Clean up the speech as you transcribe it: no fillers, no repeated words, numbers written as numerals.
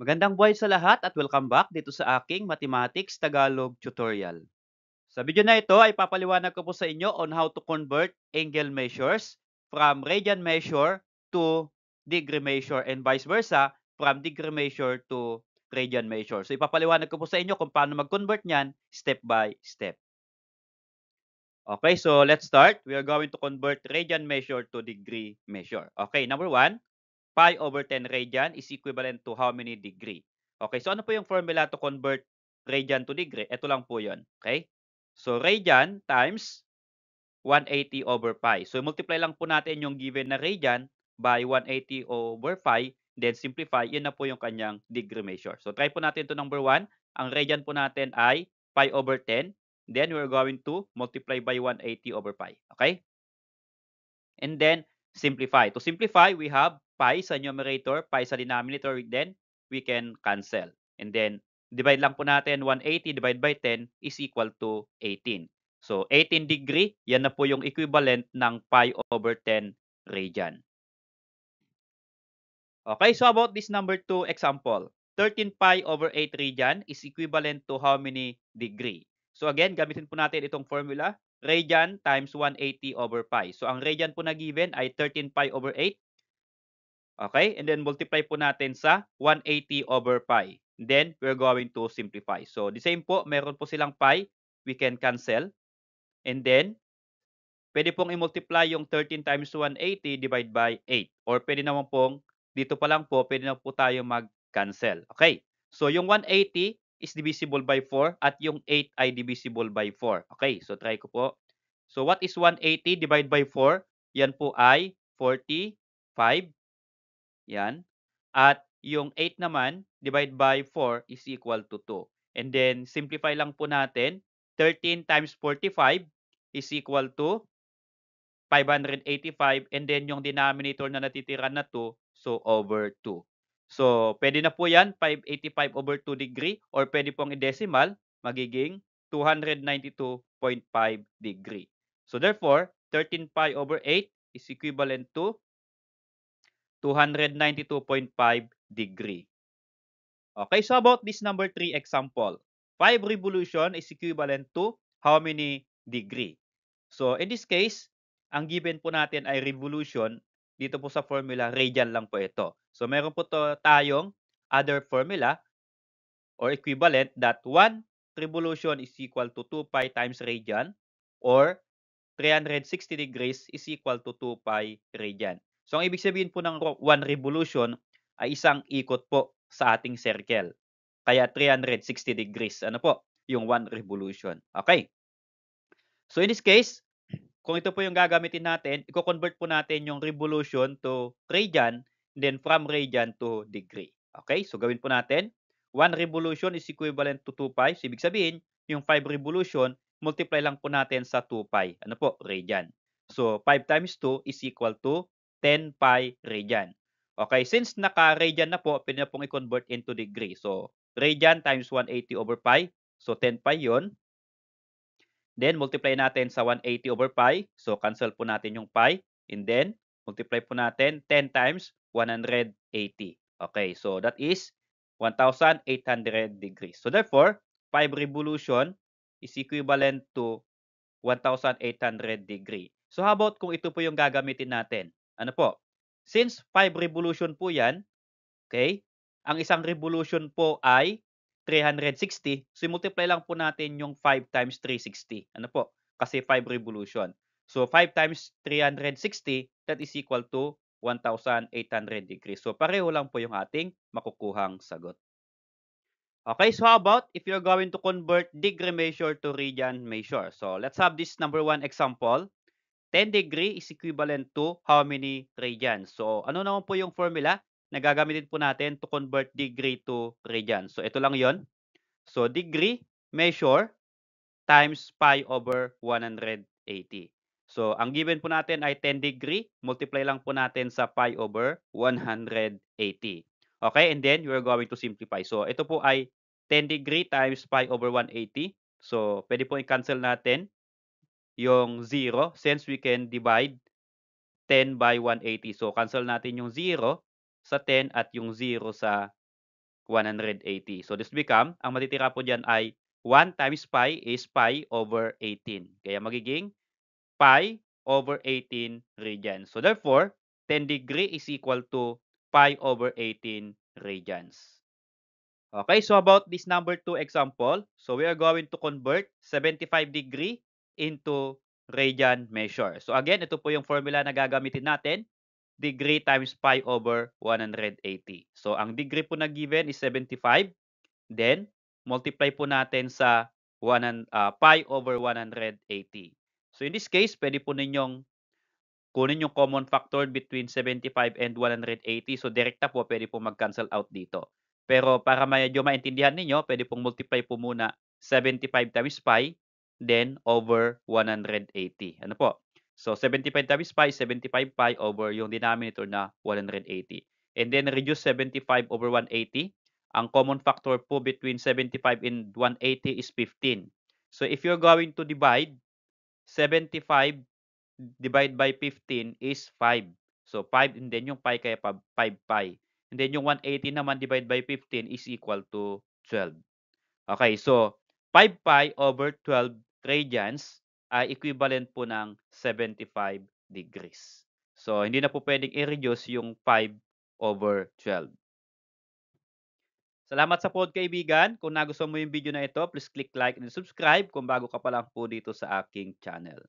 Magandang buhay sa lahat at welcome back dito sa aking Mathematics Tagalog tutorial. Sa video na ito ay papaliwanag ko po sa inyo on how to convert angle measures from radian measure to degree measure and vice versa from degree measure to radian measure. So ipapaliwanag ko po sa inyo kung paano mag-convert niyan step by step. Okay, so let's start. We are going to convert radian measure to degree measure. Okay, number 1, pi over 10 radian is equivalent to how many degree? Okay, so ano po yung formula to convert radian to degree? Ito lang po yun. Okay? So, radian times 180 over pi. So, multiply lang po natin yung given na radian by 180 over pi, then simplify, yun na po yung kanyang degree measure. So, try po natin to number 1. Ang radian po natin ay pi over 10. Then, we're going to multiply by 180 over pi. Okay? And then, simplify. To simplify, we have pi sa numerator, pi sa denominator, then we can cancel. And then, divide lang po natin, 180 divided by 10 is equal to 18. So, 18 degree, yan na po yung equivalent ng pi over 10 radian. Okay, so about this number 2 example, 13 pi over 8 radian is equivalent to how many degree? So again, gamitin po natin itong formula, radian times 180 over pi. So ang radian po na given ay 13 pi over 8. Okay, and then multiply po natin sa 180 over pi. Then we're going to simplify. So the same po, meron po silang pi, we can cancel. And then, pwede pong i-multiply yung 13 times 180 divide by 8. Or pwede naman pong, dito pa lang po, pwede na po tayo mag-cancel. Okay. So, yung 180 is divisible by 4 at yung 8 ay divisible by 4. Okay. So, try ko po. So, what is 180 divided by 4? Yan po ay 45. Yan. At yung 8 naman, divide by 4 is equal to 2. And then, simplify lang po natin. 13 times 45 is equal to 585 and then yung denominator na natitira na 2, so over 2. So, pwede na po yan, 585 over 2 degree or pwede pong i-decimal, magiging 292.5 degree. So, therefore, 13 pi over 8 is equivalent to 292.5 degree. Okay, so about this number 3 example, 5 revolution is equivalent to how many degree? So, in this case, ang given po natin ay revolution. Dito po sa formula, radian lang po ito. So, meron po tayong other formula or equivalent that 1 revolution is equal to 2 pi times radian or 360 degrees is equal to 2 pi radian. So, ang ibig sabihin po ng 1 revolution ay isang ikot po sa ating circle. Kaya 360 degrees. Ano po? Yung 1 revolution. Okay. So, in this case, kung ito po yung gagamitin natin, i-convert po natin yung revolution to radian, then from radian to degree. Okay? So, gawin po natin. 1 revolution is equivalent to 2 pi. So, ibig sabihin, yung 5 revolution, multiply lang po natin sa 2 pi. Ano po? Radian. So, 5 times 2 is equal to 10 pi radian. Okay, since naka-radian na po, pwede na pong i-convert into degree. So, radian times 180 over pi. So, 10 pi yon. Then, multiply natin sa 180 over pi. So, cancel po natin yung pi. And then, multiply po natin 10 times 180. Okay, so that is 1,800 degrees. So, therefore, 5 revolution is equivalent to 1,800 degree. So, how about kung ito po yung gagamitin natin? Ano po? Since 5 revolution po yan, okay, ang isang revolution po ay 360. So, multiply lang po natin yung 5 times 360. Ano po? Kasi 5 revolution. So, 5 times 360, that is equal to 1,800 degrees. So, pareho lang po yung ating makukuhang sagot. Okay, so how about if you're going to convert degree measure to radian measure? So, let's have this number 1 example. 10 degree is equivalent to how many radians? So, ano naman po yung formula na gagamitin po natin to convert degree to radian? So, ito lang yon. So, degree measure times pi over 180. So, ang given po natin ay 10 degree. Multiply lang po natin sa pi over 180. Okay, and then we're going to simplify. So, ito po ay 10 degree times pi over 180. So, pwede po i-cancel natin yung 0 since we can divide 10 by 180. So, cancel natin yung 0 sa 10 at yung 0 sa 180. So, this become, ang matitira po dyan ay 1 times pi is pi over 18. Kaya magiging pi over 18 radians. So, therefore, 10 degree is equal to pi over 18 radians. Okay, so about this number 2 example, so we are going to convert 75 degree into radian measure. So again, ito po yung formula na gagamitin natin, degree times pi over 180. So ang degree po na given is 75, then multiply po natin sa pi over 180. So in this case, pwede po ninyong kunin yung common factor between 75 and 180. So, direkta po, pwede po mag-cancel out dito. Pero para medyo maintindihan ninyo, pwede pong multiply po muna 75 times pi, then over 180. Ano po? So, 75 times pi, 75 pi over yung denominator na 180. And then, reduce 75 over 180. Ang common factor po between 75 and 180 is 15. So, if you're going to divide 75 divide by 15 is 5. So, 5 and then yung pi kaya 5 pi. And then yung 180 naman divide by 15 is equal to 12. Okay, so 5 pi over 12 radians ay equivalent po ng 75 degrees. So, hindi na po pwedeng i-reduce yung 5 over 12. Salamat sa kaibigan. Kung nagustuhan mo yung video na ito, please click like and subscribe kung bago ka pa lang po dito sa aking channel.